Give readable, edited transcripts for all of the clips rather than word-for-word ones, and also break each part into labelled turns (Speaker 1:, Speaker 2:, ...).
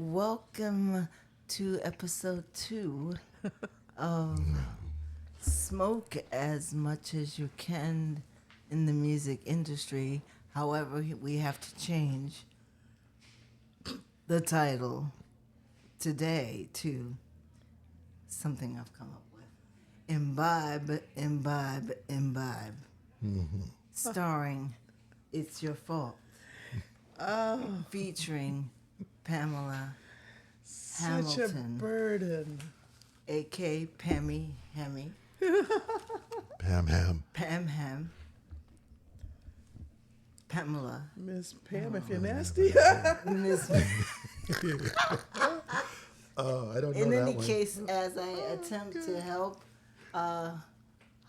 Speaker 1: Welcome to episode 2 of Smoke as Much as You Can in the Music Industry. However, we have to change the title today to something I've come up with. Imbibe, Imbibe, Imbibe. Starring It's Your Fault. Featuring Pamela
Speaker 2: Such
Speaker 1: Hamilton,
Speaker 2: a burden.
Speaker 1: a.k.a. Pammy Hammy,
Speaker 3: Pam Ham.
Speaker 1: Pam Ham, Pamela,
Speaker 2: Miss Pam, if you're nasty.
Speaker 1: Miss.
Speaker 3: Oh, I don't know
Speaker 1: In
Speaker 3: that
Speaker 1: any
Speaker 3: one.
Speaker 1: case, as I attempt to help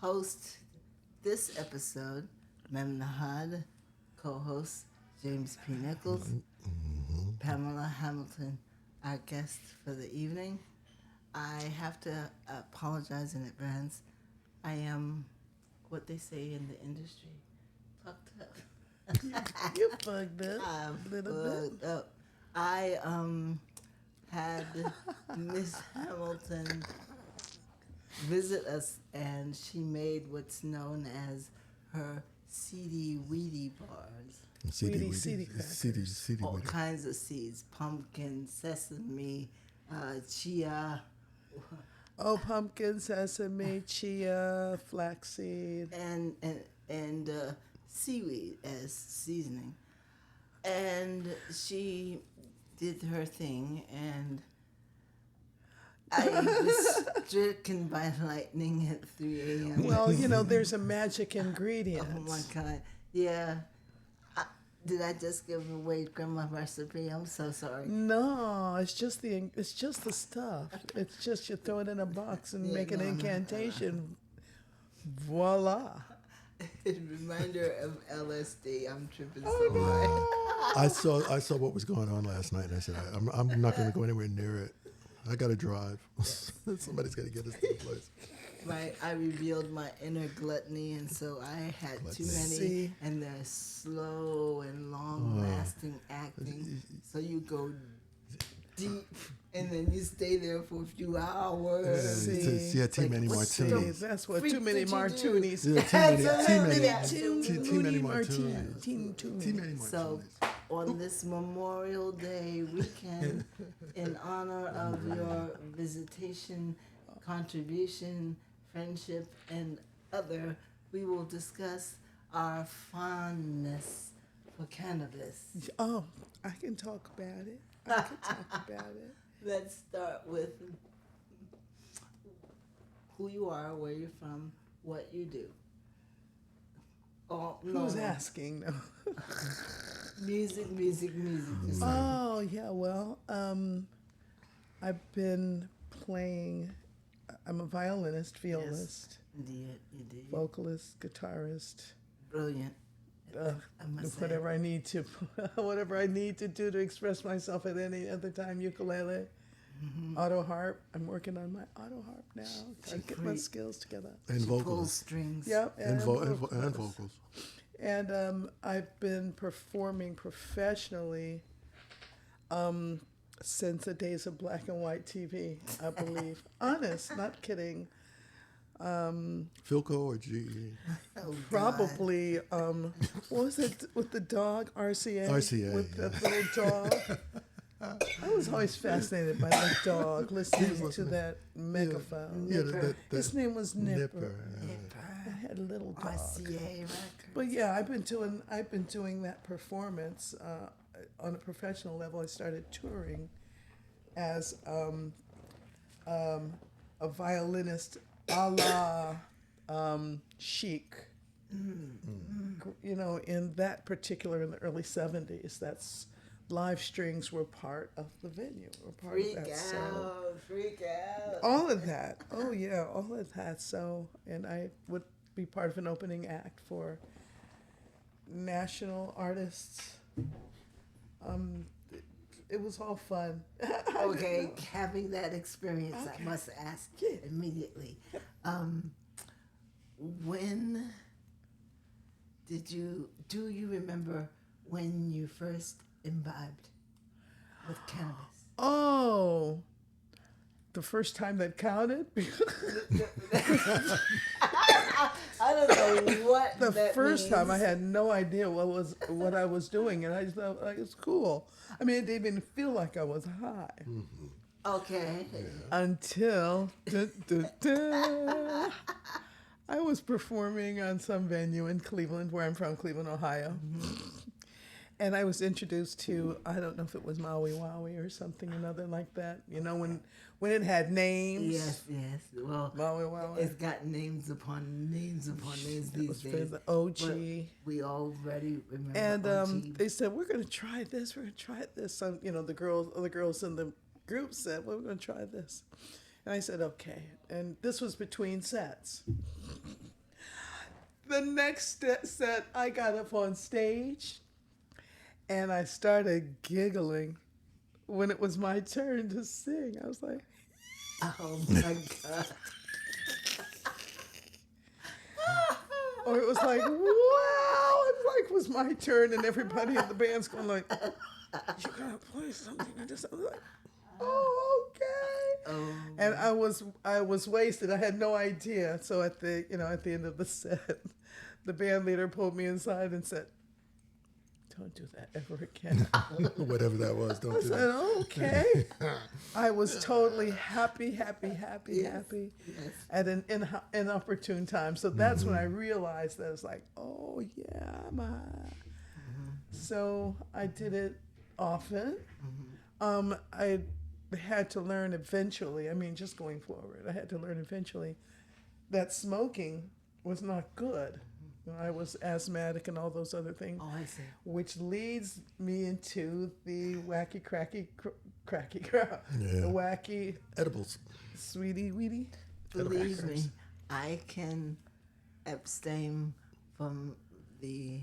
Speaker 1: host this episode, Mem Nahad, co-host James P. Nichols, Pamela Hamilton, our guest for the evening. I have to apologize in advance. I am what they say in the industry, fucked up.
Speaker 2: You fucked up.
Speaker 1: I'm
Speaker 2: a little bit.
Speaker 1: fucked up. I had Miss Hamilton visit us, and she made what's known as her seedy weedy bars.
Speaker 2: Weedy, seedy crackers.
Speaker 3: Seedy
Speaker 1: All
Speaker 3: weedy.
Speaker 1: kinds of seeds: pumpkin, sesame, chia,
Speaker 2: Oh, pumpkin, sesame, chia, flaxseed.
Speaker 1: and seaweed as seasoning. And she did her thing, and I was stricken by lightning at 3 a.m.
Speaker 2: Well, you know, there's a magic ingredient.
Speaker 1: Oh my God! Yeah. Did I just give away grandma's recipe? I'm so sorry.
Speaker 2: No, it's just the stuff. It's just you throw it in a box and
Speaker 1: Yeah,
Speaker 2: make an
Speaker 1: no.
Speaker 2: incantation. Voila.
Speaker 1: Reminder of LSD. I'm tripping
Speaker 2: Oh,
Speaker 1: so hard.
Speaker 3: I saw what was going on last night, and I said, I'm not going to go anywhere near it. I got to drive. Somebody's got to get us to the place.
Speaker 1: Right, I revealed my inner gluttony, and so I had too many,
Speaker 2: See?
Speaker 1: and they're slow and long-lasting acting. So you go deep, and then you stay there for a few hours.
Speaker 2: See?
Speaker 3: Yeah, too
Speaker 1: Like,
Speaker 3: many
Speaker 1: what's the-
Speaker 3: martinis.
Speaker 2: That's what
Speaker 1: Freak
Speaker 2: too many
Speaker 1: did you do?
Speaker 2: martinis.
Speaker 3: Yeah, too many martinis.
Speaker 2: Too
Speaker 3: Too many
Speaker 1: So,
Speaker 3: martinis.
Speaker 1: on this Memorial Day weekend, in honor of your visitation, contribution, friendship, and other, we will discuss our fondness for cannabis.
Speaker 2: Oh, I can talk about it. I can talk about it.
Speaker 1: Let's start with who you are, where you're from, what you do. Oh, no.
Speaker 2: Who's asking? No.
Speaker 1: Music. Just
Speaker 2: Oh, yeah, well, I've been playing, I'm a violinist, violist,
Speaker 1: Indeed, you did.
Speaker 2: vocalist, guitarist,
Speaker 1: Brilliant. I must say.
Speaker 2: whatever I need to, whatever I need to do to express myself at any other time, ukulele, auto harp. I'm working on my auto harp now, trying to get my skills together.
Speaker 3: And
Speaker 1: She pulls
Speaker 3: vocals.
Speaker 1: strings.
Speaker 2: Yep,
Speaker 3: And vocals.
Speaker 2: And I've been performing professionally since the days of black and white TV, I believe. Honest, not kidding.
Speaker 3: Philco or GE?
Speaker 1: Oh, God.
Speaker 2: Probably, what was it with the dog, RCA?
Speaker 3: RCA,
Speaker 2: With
Speaker 3: yeah.
Speaker 2: that little dog. I was always fascinated by that dog, listening to that megaphone.
Speaker 3: Yeah,
Speaker 2: His name was Nipper.
Speaker 3: Nipper.
Speaker 2: I had a little dog.
Speaker 1: RCA record.
Speaker 2: But yeah, I've been doing that performance on a professional level. I started touring as a violinist, a la Chic. You know, in the early '70s, that's live strings were part of the venue, were part
Speaker 1: Freak
Speaker 2: of that.
Speaker 1: freak out.
Speaker 2: All of that. Oh yeah, all of that. So, and I would be part of an opening act for national artists. It was all fun.
Speaker 1: Okay, having that experience, I must ask
Speaker 2: Yeah.
Speaker 1: immediately. When do you remember when you first imbibed with cannabis?
Speaker 2: Oh, the first time that counted?
Speaker 1: I don't know what
Speaker 2: The
Speaker 1: that
Speaker 2: first
Speaker 1: means.
Speaker 2: time I had no idea what I was doing, and I just thought like, it's cool. I mean, it didn't even feel like I was high
Speaker 1: Okay.
Speaker 2: until I was performing on some venue in Cleveland, where I'm from, Cleveland, Ohio. And I was introduced to, I don't know if it was Maui Wowie or something another like that. You know, when it had names.
Speaker 1: Yes, yes. Well,
Speaker 2: Maui Wowie.
Speaker 1: it's got names upon names upon names these
Speaker 2: was for
Speaker 1: days.
Speaker 2: the OG.
Speaker 1: But we already remember
Speaker 2: And
Speaker 1: OG.
Speaker 2: they said, we're going to try this. We're going to try this. So, you know, the girls in the group said, well, we're going to try this. And I said, okay. And this was between sets. The next set, I got up on stage and I started giggling when it was my turn to sing. I was like,
Speaker 1: Oh my God.
Speaker 2: or it was like, wow. It was my turn, and everybody in the band's going like, you gotta play something. I was like, oh, okay.
Speaker 1: Oh.
Speaker 2: And I was wasted. I had no idea. So at the end of the set, the band leader pulled me inside and said, don't do that ever again.
Speaker 3: Whatever that was, don't
Speaker 2: I
Speaker 3: do
Speaker 2: said,
Speaker 3: that.
Speaker 2: okay. I was totally happy
Speaker 1: Yes.
Speaker 2: at an inopportune time. So that's when I realized that it's like, oh yeah, I'm high. So I did it often. I had to learn eventually, I mean, just going forward, I had to learn eventually that smoking was not good. You know, I was asthmatic and all those other things.
Speaker 1: Oh, I see.
Speaker 2: Which leads me into the wacky, the wacky,
Speaker 3: Edibles.
Speaker 2: sweetie, weedy.
Speaker 1: Believe me, I can abstain from the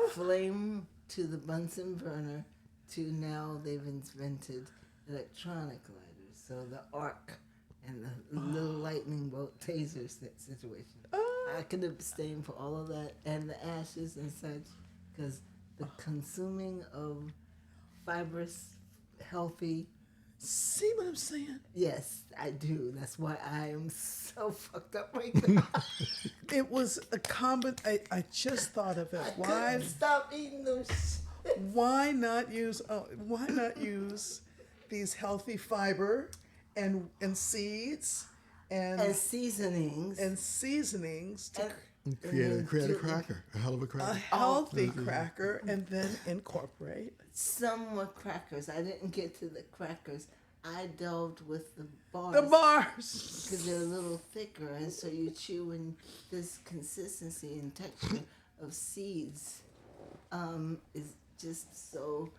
Speaker 1: flame to the Bunsen burner to now they've invented electronic lighters. So the arc and the little lightning bolt taser situation. I could abstain for all of that and the ashes and such because the consuming of fibrous, healthy.
Speaker 2: See what I'm saying?
Speaker 1: Yes, I do. That's why I am so fucked up right now.
Speaker 2: It was a I just thought of it.
Speaker 1: I couldn't stop eating those shit.
Speaker 2: Why not use these healthy fiber and seeds
Speaker 1: And seasonings.
Speaker 2: and seasonings to
Speaker 3: Create a cracker, a hell of a cracker.
Speaker 2: a healthy cracker, and then incorporate
Speaker 1: Some were crackers. I didn't get to the crackers. I delved with the bars.
Speaker 2: the bars.
Speaker 1: Because they're a little thicker, and so you chew in this consistency and texture of seeds is just so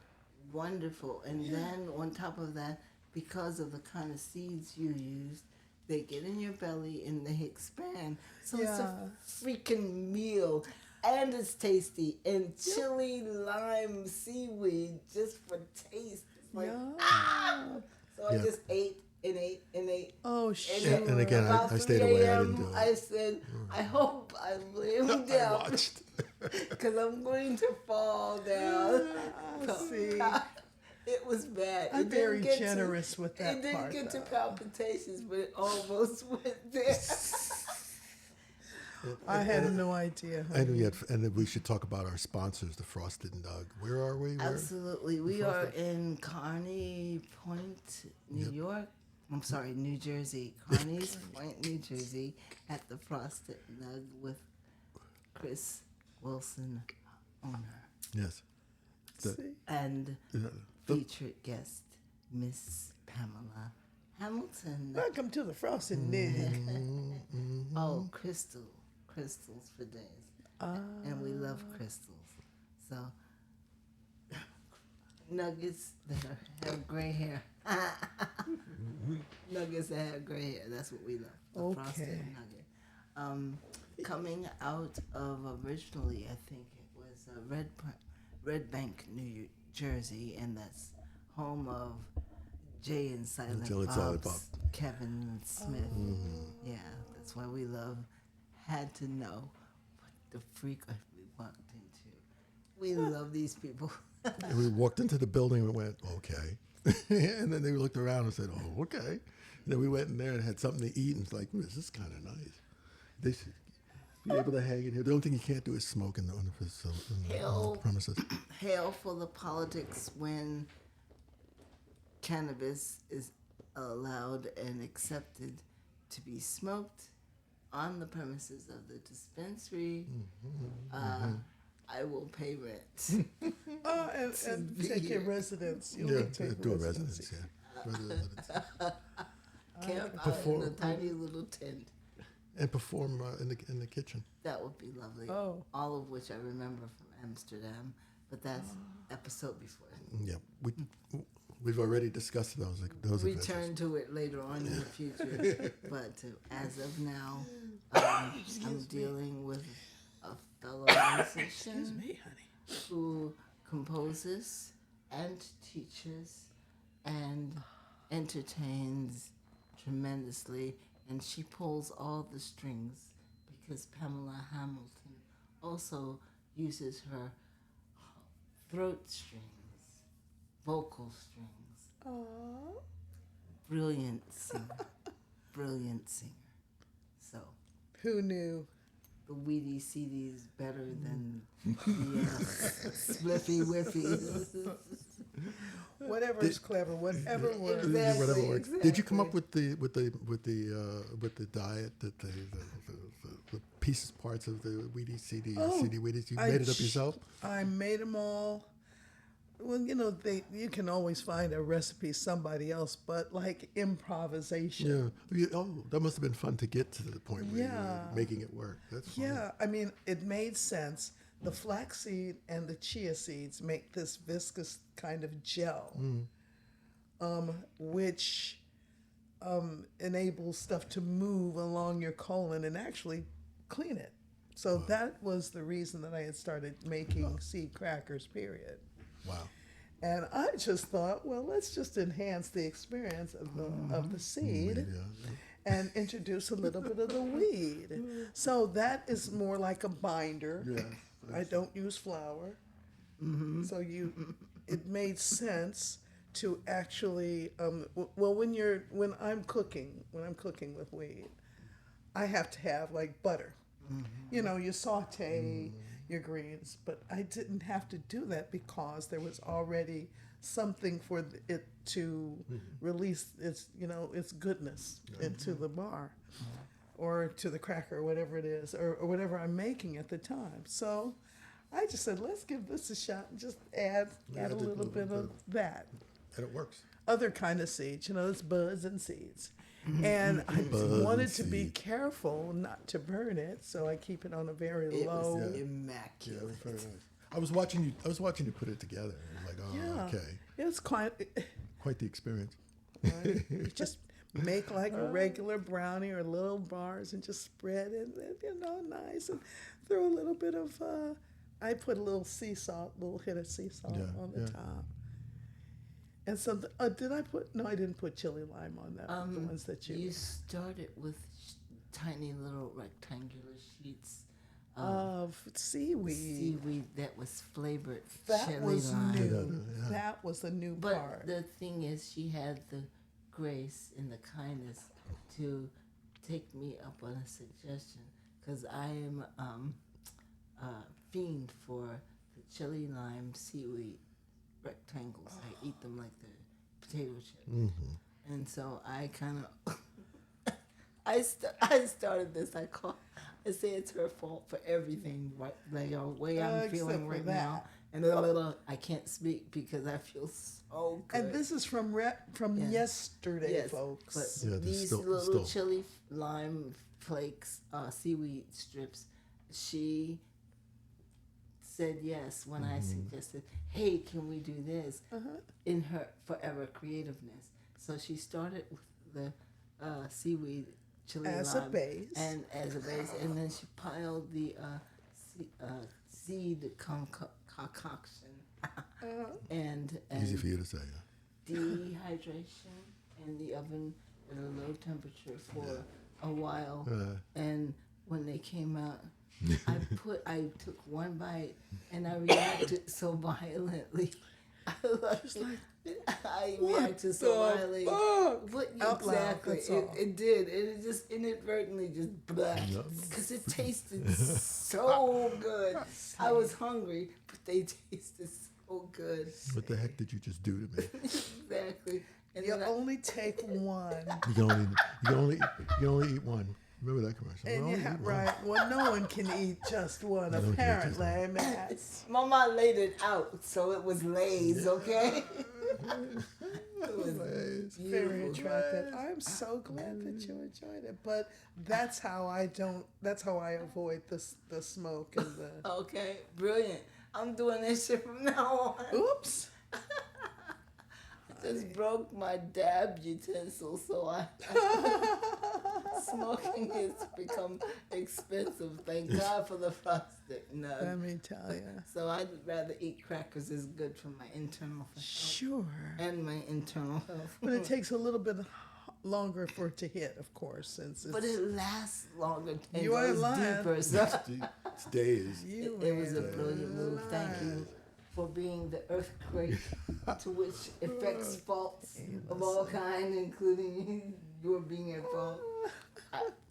Speaker 1: wonderful. And then on top of that, because of the kind of seeds you used, they get in your belly and they expand. So it's a freaking meal. And it's tasty. And chili, lime, seaweed, just for taste. It's like, So I just ate and ate and ate.
Speaker 2: Oh,
Speaker 1: And,
Speaker 2: shit.
Speaker 1: then
Speaker 3: And again,
Speaker 1: about
Speaker 3: I stayed
Speaker 1: 3
Speaker 3: away. I
Speaker 1: a.m.,
Speaker 3: didn't do it.
Speaker 1: I said, I hope I'm laying down.
Speaker 3: watched.
Speaker 1: Because I'm going to fall down.
Speaker 2: See.
Speaker 1: It was bad.
Speaker 2: I'm
Speaker 1: It didn't
Speaker 2: very
Speaker 1: get
Speaker 2: generous with that
Speaker 1: It didn't
Speaker 2: part,
Speaker 1: get to
Speaker 2: though.
Speaker 1: palpitations, but it almost went there.
Speaker 2: I had no idea.
Speaker 3: And then we should talk about our sponsors, the Frosted Nug. Where are we?
Speaker 1: Absolutely. We are in Kearney Point, New York. I'm sorry, New Jersey. Kearney's Point, New Jersey, at the Frosted Nug with Chris Wilson, owner.
Speaker 3: Yes.
Speaker 1: And featured guest, Miss Pamela Hamilton.
Speaker 2: Welcome to the Frosted Nug.
Speaker 1: Oh, crystals for days. And we love crystals. So, nuggets that have gray hair. Nuggets that have gray hair. That's what we love. The frosted nugget. Coming out of originally, I think it was Red Bank, New Jersey, and that's home of Jay and Silent Bob's Kevin Smith. Yeah, that's why we had to know what the freak we walked into. We love these people.
Speaker 3: And we walked into the building and went, okay. And then they looked around and said, "Oh, okay." And then we went in there and had something to eat, and it's like, "This is kind of nice." They should be able to hang in here. The only thing you can't do is smoke on the facility, on the premises.
Speaker 1: Hail for the politics when cannabis is allowed and accepted to be smoked on the premises of the dispensary. I will pay rent.
Speaker 2: And take your residence. You'll
Speaker 3: Yeah,
Speaker 2: take
Speaker 3: do a
Speaker 2: residency.
Speaker 3: residence. Yeah, residence.
Speaker 1: Camp out
Speaker 3: Perform-
Speaker 1: in a tiny little tent.
Speaker 3: And perform in the kitchen.
Speaker 1: That would be lovely.
Speaker 2: Oh.
Speaker 1: All of which I remember from Amsterdam, but that's episode before.
Speaker 3: Yeah, we've already discussed those events.
Speaker 1: Return to it later on in the future. But as of now, I'm dealing with a fellow musician who composes and teaches and entertains tremendously, and she pulls all the strings because Pamela Hamilton also uses her throat strings, vocal strings.
Speaker 2: Aww.
Speaker 1: Brilliant singer. Brilliant singer. So
Speaker 2: Who knew?
Speaker 1: the weedy CD's better than the spliffy whiffy.
Speaker 2: Whatever is clever, whatever works.
Speaker 1: Exactly,
Speaker 3: Whatever works.
Speaker 1: exactly.
Speaker 3: Did you come up with the diet that the pieces parts of the Wheaties CD CD Wheaties? You made it up yourself?
Speaker 2: I made them all. Well, you can always find a recipe somebody else, but like improvisation.
Speaker 3: Yeah. Oh, that must have been fun to get to the point where you were making it work. That's fun.
Speaker 2: Yeah, I mean, it made sense. The flaxseed and the chia seeds make this viscous kind of gel, which enables stuff to move along your colon and actually clean it. So that was the reason that I had started making seed crackers, period.
Speaker 3: Wow.
Speaker 2: And I just thought, well, let's just enhance the experience of the seed and introduce a little bit of the weed. So that is more like a binder.
Speaker 3: Yeah.
Speaker 2: I don't use flour. So it made sense to actually, when I'm cooking with weed, I have to have like butter. You saute your greens, but I didn't have to do that because there was already something for it to release its goodness into the bar or to the cracker or whatever it is or whatever I'm making at the time. So I just said, let's give this a shot and just add a little bit of that.
Speaker 3: And it works.
Speaker 2: Other kind of seeds, it's buds and seeds. And I wanted to be careful not to burn it, so I keep it on a very low.
Speaker 1: Was
Speaker 3: Yeah,
Speaker 1: immaculate.
Speaker 3: it was very nice. I was watching you put it together. I was like, okay.
Speaker 2: It's quite
Speaker 3: Quite the experience.
Speaker 2: right? You just make like a regular brownie or little bars and just spread it, nice, and throw a little bit of. I put a little sea salt, little hit of sea salt on the top. And so, did I put? No, I didn't put chili lime on that. The ones that
Speaker 1: You started with tiny little rectangular sheets
Speaker 2: of seaweed.
Speaker 1: that was flavored
Speaker 2: That
Speaker 1: chili
Speaker 2: was
Speaker 1: lime.
Speaker 2: new. That was the new
Speaker 1: But
Speaker 2: part.
Speaker 1: the thing is, she had the grace and the kindness to take me up on a suggestion because I am a fiend for the chili lime seaweed rectangles. I eat them like the potato chips. And so I kind of I started this. I say it's her fault for everything, right? Like the way I'm
Speaker 2: Except
Speaker 1: feeling
Speaker 2: for
Speaker 1: right
Speaker 2: that.
Speaker 1: now. And I can't speak because I feel so good.
Speaker 2: And this is from yesterday,
Speaker 1: Yes,
Speaker 2: folks.
Speaker 1: but
Speaker 3: Yeah, there's
Speaker 1: these
Speaker 3: still-
Speaker 1: little chili lime flakes, seaweed strips, she said yes when I suggested, hey, can we do this? In her forever creativeness. So she started with the seaweed chili
Speaker 2: As
Speaker 1: lime
Speaker 2: a base.
Speaker 1: and then she piled the seed concoction and
Speaker 3: Easy for you to say.
Speaker 1: dehydration in the oven at a low temperature for a while. And when they came out, I took one bite and I reacted so violently. I was like, I
Speaker 2: What
Speaker 1: reacted so
Speaker 2: the
Speaker 1: violently.
Speaker 2: fuck?
Speaker 1: What
Speaker 2: Out loud,
Speaker 1: exactly?
Speaker 2: that's all.
Speaker 1: It did. It just inadvertently just black
Speaker 3: Yep.
Speaker 1: because it tasted so good. I was hungry, but they tasted so good.
Speaker 3: What the heck did you just do to me?
Speaker 1: Exactly. And
Speaker 2: You
Speaker 1: then
Speaker 2: only take one.
Speaker 3: You can only eat one. Remember that commercial?
Speaker 2: And
Speaker 3: Only
Speaker 2: you have,
Speaker 3: eat one.
Speaker 2: right. Well, no one can eat just one,
Speaker 3: No one can eat just
Speaker 2: apparently, Matt.
Speaker 1: Mama laid it out, so it was Lay's, okay? It was
Speaker 3: Lay's.
Speaker 2: Very
Speaker 1: beautiful.
Speaker 2: attractive. I'm so glad that you enjoyed it. But that's how I avoid the smoke and the
Speaker 1: Okay, brilliant. I'm doing this shit from now on.
Speaker 2: oops.
Speaker 1: Just broke my dab utensil, so smoking has become expensive. Thank God for the plastic
Speaker 2: Let
Speaker 1: nub.
Speaker 2: me tell you.
Speaker 1: So I'd rather eat crackers. It's good for my internal health
Speaker 2: Sure.
Speaker 1: and my internal health.
Speaker 2: But it takes a little bit longer for it to hit, of course, since it's
Speaker 1: But it lasts longer and
Speaker 2: You ain't
Speaker 1: goes
Speaker 2: lying.
Speaker 1: deeper. So
Speaker 3: It's days.
Speaker 1: it was a
Speaker 2: ain't
Speaker 1: brilliant move. Thank you for being the earthquake to which affects faults of all kind, including your being at fault.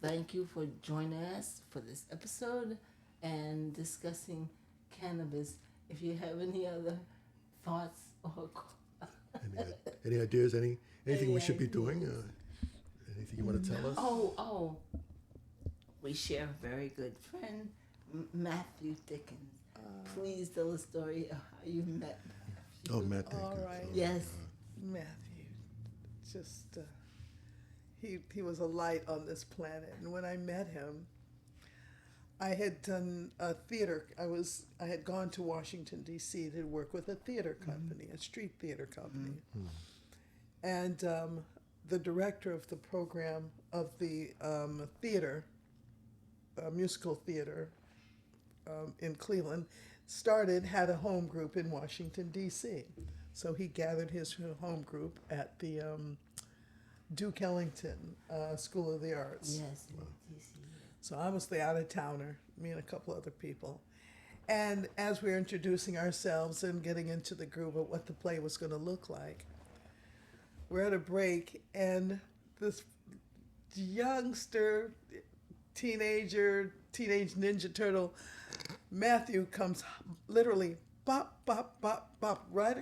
Speaker 1: Thank you for joining us for this episode and discussing cannabis. If you have any other thoughts or
Speaker 3: Any ideas? Anything we should be doing? Anything you want to tell us?
Speaker 1: we share a very good friend, Matthew Dickens. Please tell the story of how you met.
Speaker 3: Oh, Matt. Thank
Speaker 2: All
Speaker 3: you.
Speaker 2: right.
Speaker 1: Yes.
Speaker 2: Matthew. Just he was a light on this planet, and when I met him, I had done a theater. I had gone to Washington D.C. to work with a theater company, a street theater company, and the director of the program of the theater, musical theater in Cleveland, had a home group in Washington D.C. So he gathered his home group at the Duke Ellington School of the Arts.
Speaker 1: Yes. DC.
Speaker 2: So I was the out-of-towner, me and a couple other people. And as we were introducing ourselves and getting into the groove of what the play was going to look like, we're at a break, and this youngster, teenage Ninja Turtle, Matthew, comes literally bop, bop, bop, bop, right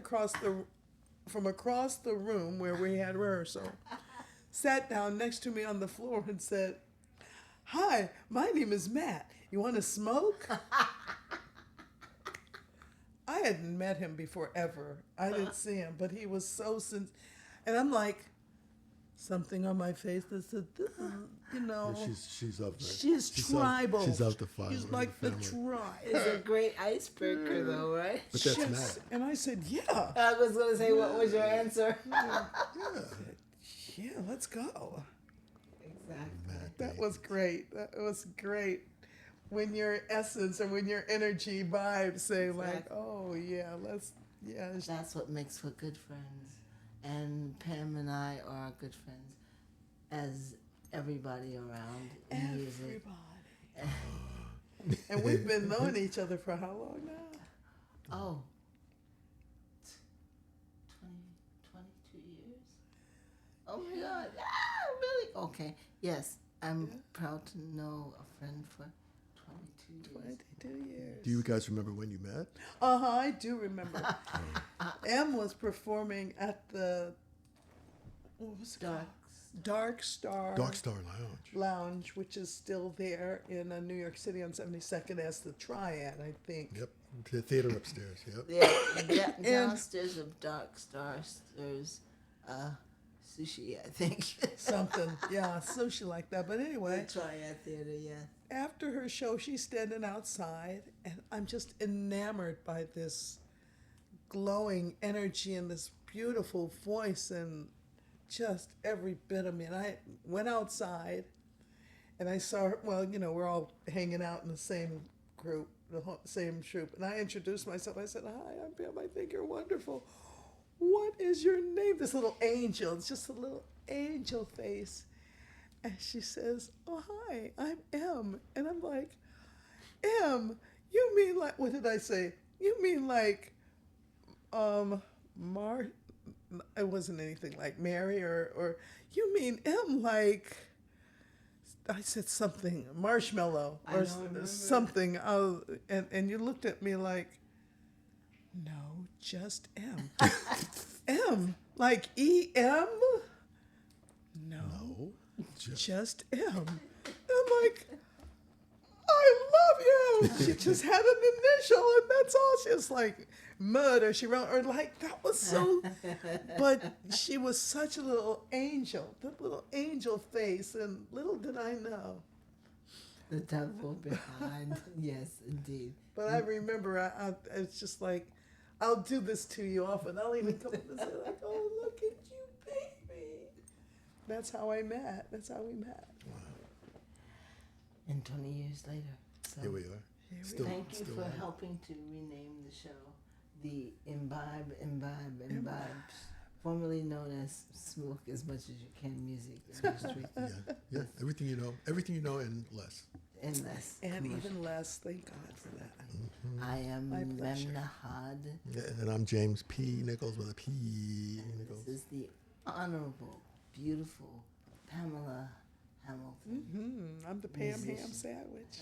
Speaker 2: from across the room where we had rehearsal, sat down next to me on the floor and said, "Hi, my name is Matt. You want to smoke?" I hadn't met him before ever. I didn't see him, but he was so and I'm like, something on my face that said, "This is,
Speaker 3: She's of the.
Speaker 2: she's tribal.
Speaker 3: She's of the fire.
Speaker 2: He's like the
Speaker 3: family.
Speaker 2: tribe."
Speaker 1: It's a great icebreaker, though, right?
Speaker 3: But that's
Speaker 2: Yes.
Speaker 3: Matt.
Speaker 2: And I said, "Yeah,
Speaker 1: I was going to say, what was your answer?
Speaker 2: yeah, let's go."
Speaker 1: Exactly.
Speaker 3: Matt.
Speaker 2: That was great. That was great. When your essence and when your energy vibe say like,
Speaker 1: Exactly.
Speaker 2: "Oh yeah,
Speaker 1: That's what makes for good friends. And Pam and I are good friends, as everybody around in music.
Speaker 2: everybody." And we've been knowing each other for how long now?
Speaker 1: Oh, 22 years? Oh my God. Really? Okay. Yes, I'm proud to know a friend for 22 years.
Speaker 2: 22 years.
Speaker 3: Do you guys remember when you met?
Speaker 2: I do remember. M was performing at the what was it called? Dark Star
Speaker 3: Dark Star
Speaker 2: Lounge, which is still there in New York City on 72nd as the Triad, I think.
Speaker 3: Yep. The theater upstairs. Yep.
Speaker 1: Yeah, downstairs of Dark Star, there's sushi, I think.
Speaker 2: Something, yeah, sushi like that. But anyway,
Speaker 1: Triad Theater, yeah.
Speaker 2: after her show, she's standing outside, and I'm just enamored by this glowing energy and this beautiful voice and just every bit of me. And I went outside, and I saw her. Well, we're all hanging out in the same group, same troop. And I introduced myself. I said, "Hi, I'm Pam. I think you're wonderful. What is your name?" This little angel. It's just a little angel face. And she says, "Oh, hi, I'm M." And I'm like, "M, you mean like," what did I say? "You mean like, it wasn't anything like Mary or you mean M like, I said something, marshmallow
Speaker 1: I
Speaker 2: or
Speaker 1: know, I remember.
Speaker 2: something. And you looked at me like, no, just M. M, like E-M? No,
Speaker 3: No,
Speaker 2: just M. I'm like, I love you. She just had an initial, and that's all. She was like mud, or she wrote, or like that was so. But she was such a little angel, that little angel face, and little did I know.
Speaker 1: The devil behind. Yes, indeed.
Speaker 2: But I remember, it's just like, I'll do this to you often. I'll even come up and say like, oh, look at you, baby. That's how I met. That's how we met.
Speaker 1: And 20 years later. So
Speaker 3: here we are.
Speaker 1: thank you for
Speaker 3: at it.
Speaker 1: helping to rename the show the Imbibe, formerly known as Smoke as Much as You Can Music Industry.
Speaker 3: Yeah. Everything you know, and less.
Speaker 1: And less.
Speaker 2: And
Speaker 1: commercial.
Speaker 2: even less. Thank God for that.
Speaker 1: I am
Speaker 2: My pleasure.
Speaker 1: Memnahad.
Speaker 3: Yeah, and I'm James P. Nichols with a P. Nichols.
Speaker 1: This is the Honorable, beautiful Pamela Hamilton.
Speaker 2: I'm the Pam
Speaker 1: Musician.
Speaker 2: Ham sandwich.